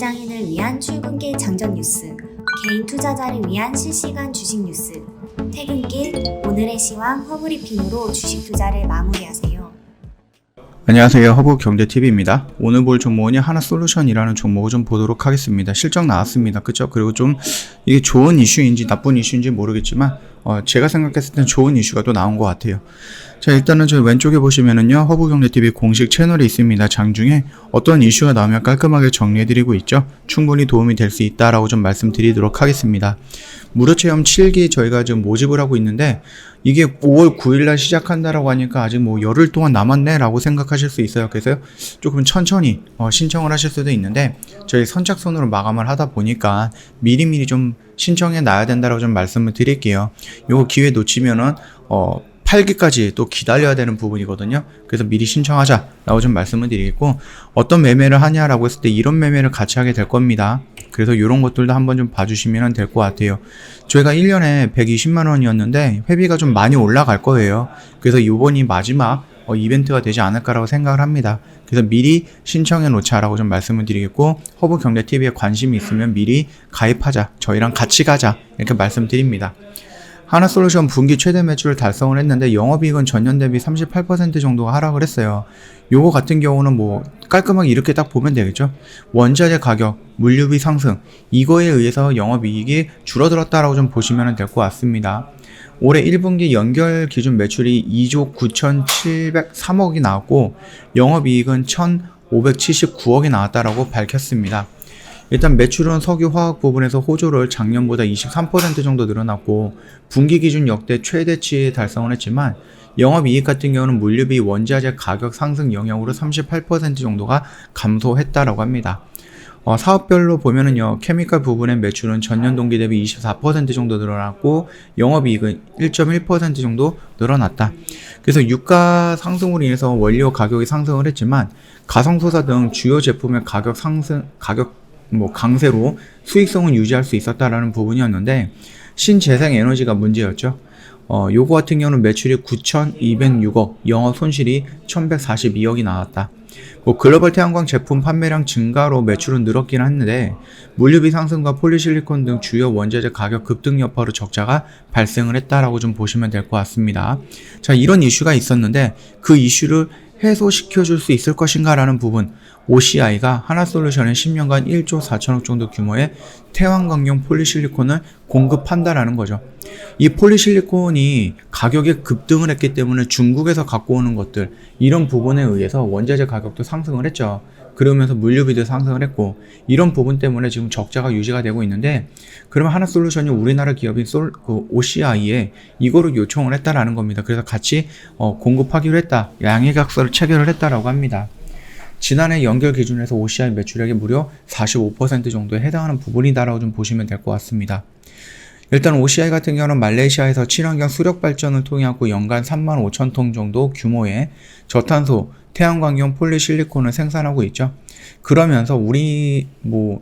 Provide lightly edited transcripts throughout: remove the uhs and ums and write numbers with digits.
직장인을 위한 출근길 장전 뉴스, 개인 투자자를 위한 실시간 주식 뉴스, 퇴근길 오늘의 시황 허브리핑으로 주식 투자를 마무리하세요. 안녕하세요. 허브경제TV입니다. 오늘 볼 종목은 하나솔루션이라는 종목을 좀 보도록 하겠습니다. 실적 나왔습니다. 그쵸? 그리고 좀 이게 좋은 이슈인지 나쁜 이슈인지 모르겠지만 제가 생각했을 땐 좋은 이슈가 또 나온 것 같아요. 자, 일단은 저 왼쪽에 보시면은요, 허브경제TV 공식 채널이 있습니다. 장중에 어떤 이슈가 나오면 깔끔하게 정리해드리고 있죠. 충분히 도움이 될 수 있다라고 좀 말씀드리도록 하겠습니다. 무료체험 7기 저희가 지금 모집을 하고 있는데, 이게 5월 9일날 시작한다라고 하니까 아직 뭐 열흘 동안 남았네 라고 생각하실 수 있어요. 그래서 조금 천천히 신청을 하실 수도 있는데, 저희 선착순으로 마감을 하다 보니까 미리미리 좀 신청해 놔야 된다라고 좀 말씀을 드릴게요. 요거 기회 놓치면은 8기까지 또 기다려야 되는 부분이거든요. 그래서 미리 신청하자라고 좀 말씀을 드리겠고, 어떤 매매를 하냐라고 했을 때 이런 매매를 같이 하게 될 겁니다. 그래서 이런 것들도 한번 좀 봐주시면 될 것 같아요. 저희가 1년에 120만 원이었는데 회비가 좀 많이 올라갈 거예요. 그래서 이번이 마지막 이벤트가 되지 않을까라고 생각을 합니다. 그래서 미리 신청해 놓자라고 좀 말씀을 드리겠고, 허브경제TV에 관심이 있으면 미리 가입하자, 저희랑 같이 가자, 이렇게 말씀드립니다. 하나솔루션 분기 최대 매출을 달성을 했는데 영업이익은 전년 대비 38% 정도가 하락을 했어요. 요거 같은 경우는 뭐 깔끔하게 이렇게 딱 보면 되겠죠. 원자재 가격, 물류비 상승, 이거에 의해서 영업이익이 줄어들었다라고 좀 보시면 될 것 같습니다. 올해 1분기 연결 기준 매출이 2조 9,703억이 나왔고 영업이익은 1,579억이 나왔다라고 밝혔습니다. 일단 매출은 석유 화학 부분에서 호조를 작년보다 23% 정도 늘어났고 분기 기준 역대 최대치 달성을 했지만, 영업이익 같은 경우는 물류비 원자재 가격 상승 영향으로 38% 정도가 감소했다라고 합니다. 사업별로 보면은요, 케미칼 부분의 매출은 전년 동기 대비 24% 정도 늘어났고 영업이익은 1.1% 정도 늘어났다. 그래서 유가 상승으로 인해서 원료 가격이 상승을 했지만 가성소사 등 주요 제품의 가격 강세로 수익성은 유지할 수 있었다라는 부분이었는데, 신재생에너지가 문제였죠. 요거 같은 경우는 매출이 9,206억, 영업 손실이 1,142억이 나왔다. 글로벌 태양광 제품 판매량 증가로 매출은 늘었긴 했는데 물류비 상승과 폴리실리콘 등 주요 원자재 가격 급등 여파로 적자가 발생을 했다라고 좀 보시면 될 것 같습니다. 자, 이런 이슈가 있었는데 그 이슈를 해소시켜줄 수 있을 것인가 라는 부분, OCI가 하나솔루션에 10년간 1조 4천억 정도 규모의 태양광용 폴리실리콘을 공급한다라는 거죠. 이 폴리실리콘이 가격이 급등을 했기 때문에 중국에서 갖고 오는 것들, 이런 부분에 의해서 원자재 가격도 상승을 했죠. 그러면서 물류비도 상승을 했고, 이런 부분 때문에 지금 적자가 유지가 되고 있는데, 그러면 하나솔루션이 우리나라 기업인 OCI에 이거를 요청을 했다라는 겁니다. 그래서 같이 공급하기로 했다, 양해각서를 체결을 했다라고 합니다. 지난해 연결 기준에서 OCI 매출액의 무려 45% 정도에 해당하는 부분이다라고 좀 보시면 될 것 같습니다. 일단 OCI 같은 경우는 말레이시아에서 친환경 수력 발전을 통해 갖고 연간 35,000톤 정도 규모의 저탄소 태양광용 폴리실리콘을 생산하고 있죠. 그러면서 우리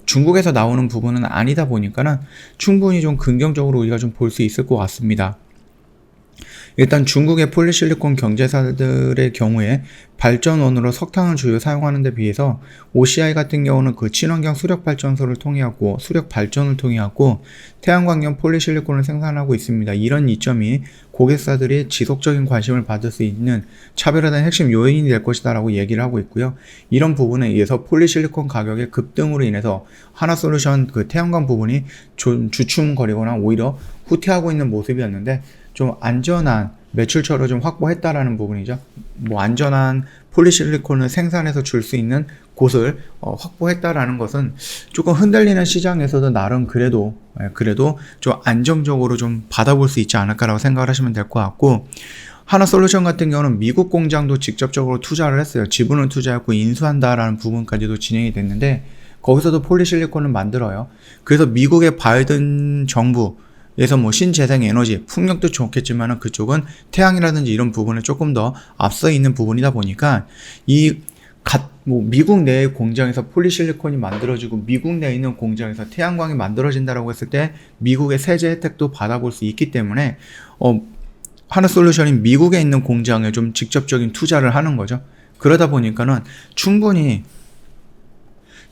중국에서 나오는 부분은 아니다 보니까는 충분히 좀 긍정적으로 우리가 좀 볼 수 있을 것 같습니다. 일단 중국의 폴리실리콘 경제사들의 경우에 발전원으로 석탄을 주요 사용하는 데 비해서 OCI 같은 경우는 그 친환경 수력 발전소를 통해 갖고 수력 발전을 통해 갖고 태양광용 폴리실리콘을 생산하고 있습니다. 이런 이점이 고객사들이 지속적인 관심을 받을 수 있는 차별화된 핵심 요인이 될 것이다 라고 얘기를 하고 있고요. 이런 부분에 의해서 폴리실리콘 가격의 급등으로 인해서 하나솔루션 그 태양광 부분이 좀 주춤거리거나 오히려 후퇴하고 있는 모습이었는데, 좀 안전한 매출처를 좀 확보했다라는 부분이죠. 안전한 폴리실리콘을 생산해서 줄 수 있는 곳을 확보했다라는 것은 조금 흔들리는 시장에서도 나름 그래도 좀 안정적으로 좀 받아볼 수 있지 않을까라고 생각을 하시면 될 것 같고, 하나솔루션 같은 경우는 미국 공장도 직접적으로 투자를 했어요. 지분을 투자했고 인수한다라는 부분까지도 진행이 됐는데, 거기서도 폴리실리콘을 만들어요. 그래서 미국의 바이든 정부 그래서 신재생에너지, 풍력도 좋겠지만 그쪽은 태양이라든지 이런 부분에 조금 더 앞서 있는 부분이다 보니까 미국 내의 공장에서 폴리실리콘이 만들어지고 미국 내에 있는 공장에서 태양광이 만들어진다라고 했을 때 미국의 세제 혜택도 받아볼 수 있기 때문에 하나솔루션이 미국에 있는 공장에 좀 직접적인 투자를 하는 거죠. 그러다 보니까는 충분히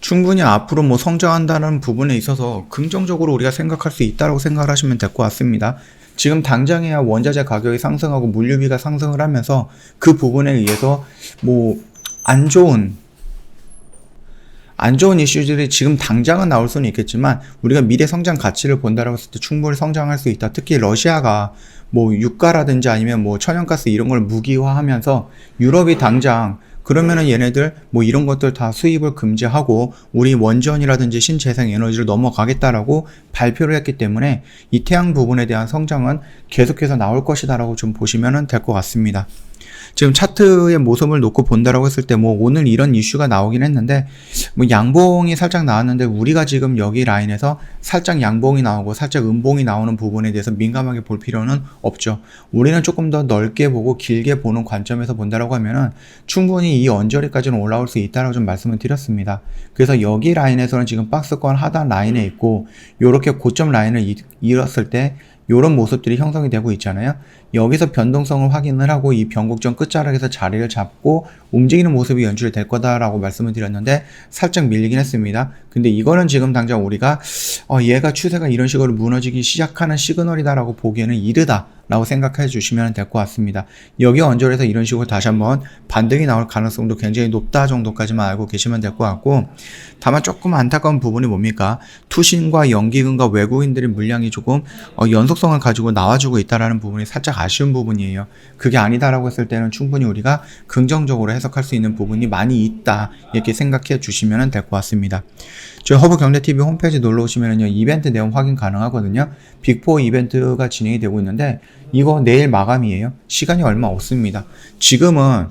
충분히 앞으로 뭐 성장한다는 부분에 있어서 긍정적으로 우리가 생각할 수 있다고 생각을 하시면 될 것 같습니다. 지금 당장에야 원자재 가격이 상승하고 물류비가 상승을 하면서 그 부분에 의해서 뭐 안 좋은 이슈들이 지금 당장은 나올 수는 있겠지만 우리가 미래 성장 가치를 본다라고 했을 때 충분히 성장할 수 있다. 특히 러시아가 뭐 유가라든지 아니면 뭐 천연가스 이런 걸 무기화하면서 유럽이 당장 그러면은 얘네들 뭐 이런 것들 다 수입을 금지하고 우리 원전이라든지 신재생 에너지를 넘어가겠다라고 발표를 했기 때문에 이 태양 부분에 대한 성장은 계속해서 나올 것이다라고 좀 보시면 될 것 같습니다. 지금 차트의 모습을 놓고 본다라고 했을 때 뭐 오늘 이런 이슈가 나오긴 했는데 뭐 양봉이 살짝 나왔는데 우리가 지금 여기 라인에서 살짝 양봉이 나오고 살짝 음봉이 나오는 부분에 대해서 민감하게 볼 필요는 없죠. 우리는 조금 더 넓게 보고 길게 보는 관점에서 본다라고 하면은 충분히 이 언저리까지는 올라올 수 있다라고 좀 말씀을 드렸습니다. 그래서 여기 라인에서는 지금 박스권 하단 라인에 있고 요렇게 고점 라인을 이뤘을 때 이런 모습들이 형성이 되고 있잖아요. 여기서 변동성을 확인을 하고 이 변곡점 끝자락에서 자리를 잡고 움직이는 모습이 연출될 거다라고 말씀을 드렸는데 살짝 밀리긴 했습니다. 근데 이거는 지금 당장 우리가 얘가 추세가 이런 식으로 무너지기 시작하는 시그널이다라고 보기에는 이르다라고 생각해 주시면 될 것 같습니다. 여기 언저리에서 이런 식으로 다시 한번 반등이 나올 가능성도 굉장히 높다 정도까지만 알고 계시면 될 것 같고, 다만 조금 안타까운 부분이 뭡니까? 투신과 연기금과 외국인들의 물량이 조금 연속성을 가지고 나와주고 있다라는 부분이 살짝 아쉬운 부분이에요. 그게 아니다라고 했을 때는 충분히 우리가 긍정적으로 해석할 수 있는 부분이 많이 있다 이렇게 생각해 주시면 될 것 같습니다. 저희 허브경제TV 홈페이지 놀러 오시면요 이벤트 내용 확인 가능하거든요. 빅4 이벤트가 진행이 되고 있는데 이거 내일 마감이에요. 시간이 얼마 없습니다. 지금은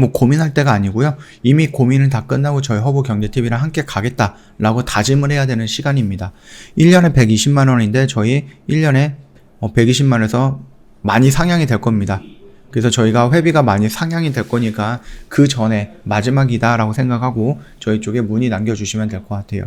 뭐 고민할 때가 아니고요. 이미 고민은 다 끝나고 저희 허브경제TV랑 함께 가겠다라고 다짐을 해야 되는 시간입니다. 1년에 120만 원인데 저희 1년에 120만원에서 많이 상향이 될 겁니다. 그래서 저희가 회비가 많이 상향이 될 거니까 그 전에 마지막이다라고 생각하고 저희 쪽에 문의 남겨주시면 될 것 같아요.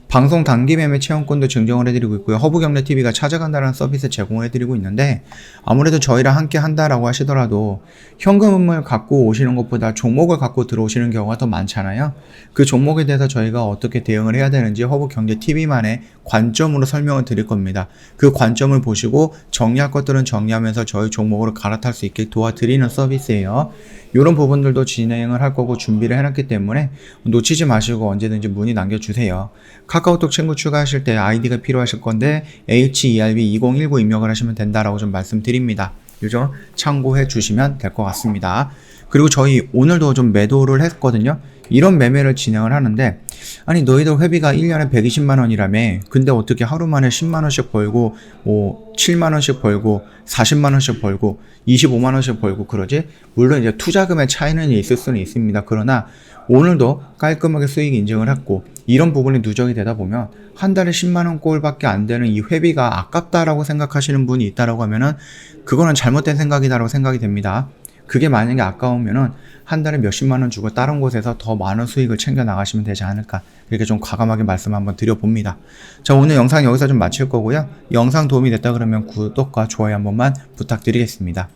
방송 단기 매매 체험권도 증정을 해드리고 있고요. 허브경제TV가 찾아간다는 서비스 제공을 해드리고 있는데 아무래도 저희랑 함께 한다라고 하시더라도 현금을 갖고 오시는 것보다 종목을 갖고 들어오시는 경우가 더 많잖아요. 그 종목에 대해서 저희가 어떻게 대응을 해야 되는지 허브경제TV만의 관점으로 설명을 드릴 겁니다. 그 관점을 보시고 정리할 것들은 정리하면서 저희 종목으로 갈아탈 수 있게 도와드리는 서비스예요. 이런 부분들도 진행을 할 거고 준비를 해놨기 때문에 놓치지 마시고 언제든지 문의 남겨주세요. 카카오톡 친구 추가하실 때 아이디가 필요하실 건데 HERB2019 입력을 하시면 된다라고 좀 말씀드립니다. 요점 참고해 주시면 될 것 같습니다. 그리고 저희 오늘도 좀 매도를 했거든요. 이런 매매를 진행을 하는데 아니 너희들 회비가 1년에 120만원이라며 근데 어떻게 하루 만에 10만원씩 벌고 뭐 7만원씩 벌고 40만원씩 벌고 25만원씩 벌고 그러지? 물론 이제 투자금의 차이는 있을 수는 있습니다. 그러나 오늘도 깔끔하게 수익 인증을 했고 이런 부분이 누적이 되다 보면 한 달에 10만원 꼴밖에 안 되는 이 회비가 아깝다라고 생각하시는 분이 있다라고 하면은 그거는 잘못된 생각이다라고 생각이 됩니다. 그게 만약에 아까우면은 한 달에 몇십만원 주고 다른 곳에서 더 많은 수익을 챙겨 나가시면 되지 않을까, 이렇게 좀 과감하게 말씀 한번 드려봅니다. 자, 오늘 영상 여기서 좀 마칠 거고요. 영상 도움이 됐다 그러면 구독과 좋아요 한 번만 부탁드리겠습니다.